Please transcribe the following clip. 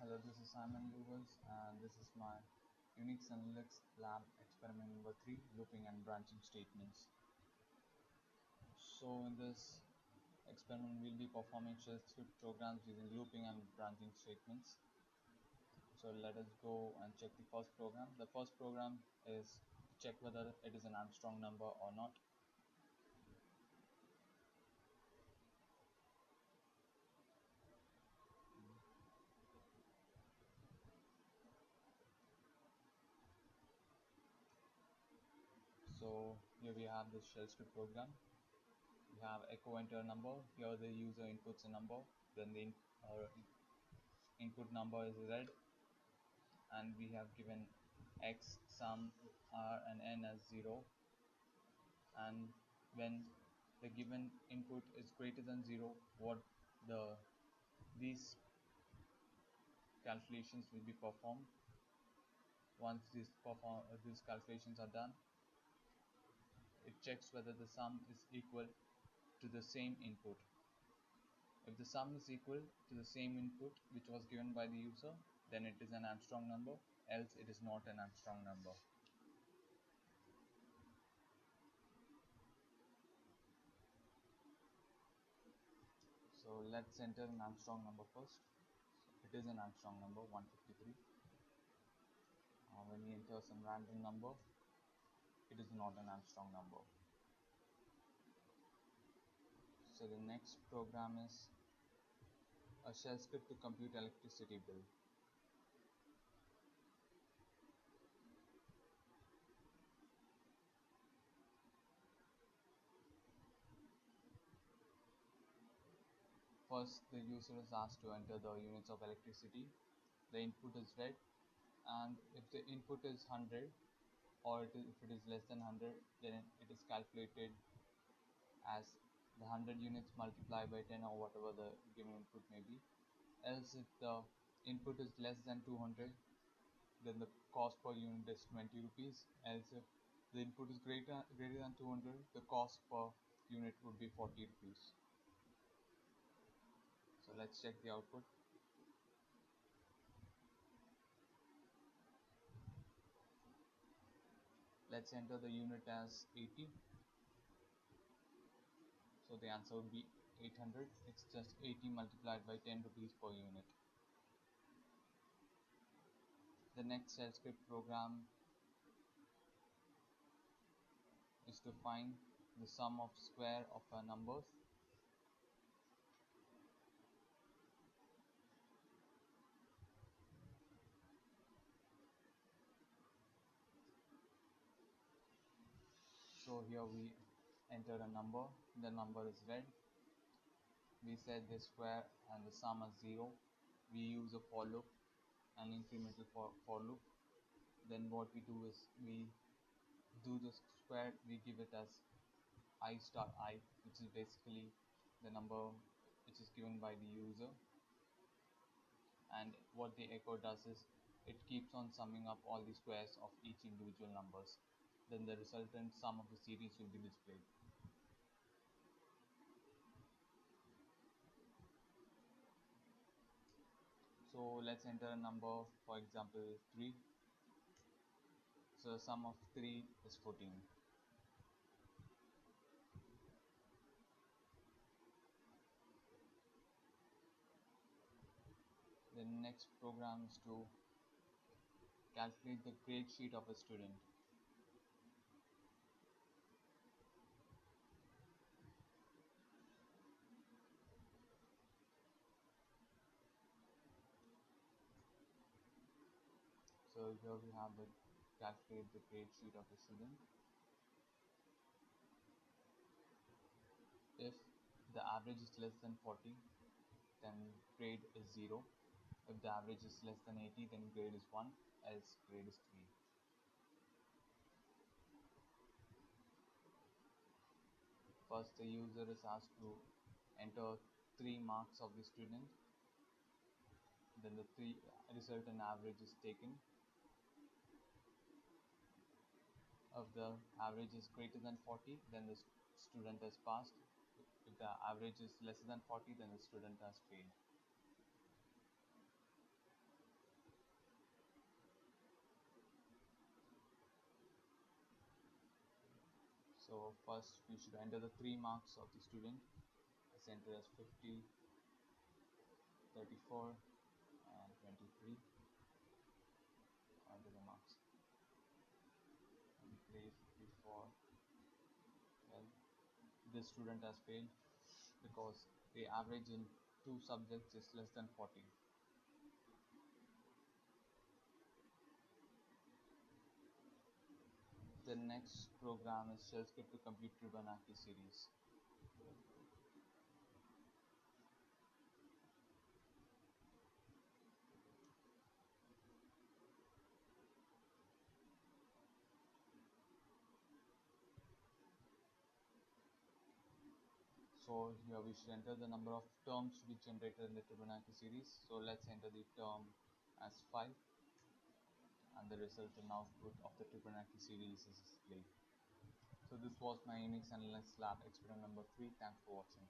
Hello, this is Simon Lewis, and this is my Unix and Linux lab experiment number 3, looping and branching statements. So in this experiment, we'll be performing shell script programs using looping and branching statements. So let us go and check the first program. The first program is to check whether it is an Armstrong number or not. So here we have this shell script program. We have echo enter number. Here the user inputs a number, then the input number is read, and we have given x, sum, r and n as 0, and when the given input is greater than 0, what these calculations will be performed. Once these calculations are done, it checks whether the sum is equal to the same input. If the sum is equal to the same input which was given by the user, then it is an Armstrong number, else it is not an Armstrong number. So let's enter an Armstrong number first. It is an Armstrong number, 153. When we enter some random number, it is not an Armstrong number. So the next program is a shell script to compute electricity bill. First, the user is asked to enter the units of electricity. The input is read, and if the input is 100, or if it is less than 100, then it is calculated as the 100 units multiplied by 10 or whatever the given input may be. Else, if the input is less than 200, then the cost per unit is 20 rupees. Else, if the input is greater than 200, the cost per unit would be 40 rupees. So let's check the output. Let's enter the unit as 80. So the answer would be 800. It's just 80 multiplied by 10 rupees per unit. The next shell script program is to find the sum of square of our numbers. So here we enter a number, the number is read. We set the square and the sum as 0. We use a for loop, an incremental for loop. Then what we do is we do the square, we give it as I star I, which is basically the number which is given by the user. And what the echo does is it keeps on summing up all the squares of each individual numbers. Then the resultant sum of the series will be displayed. So let's enter a number, for example 3. So the sum of 3 is 14. The next program is to calculate the grade sheet of a student. So here we have the calculate the grade sheet of a student. If the average is less than 40, then grade is 0. If the average is less than 80, then grade is 1, else grade is 3. First, the user is asked to enter 3 marks of the student. Then the 3 resultant average is taken. If the average is greater than 40, then the student has passed. If the average is less than 40, then the student has failed. So first we should enter the 3 marks of the student. Let's enter as 50, 34 and 23. Enter the marks. 23, 54. Well, this student has failed because the average in 2 subjects is less than 40. The next program is shell script to complete Fibonacci series. So here we should enter the number of terms to be generated in the Fibonacci series. So let's enter the term as 5, and the resultant output of the Fibonacci series is displayed. So this was my Unix and Linux lab experiment number 3. Thanks for watching.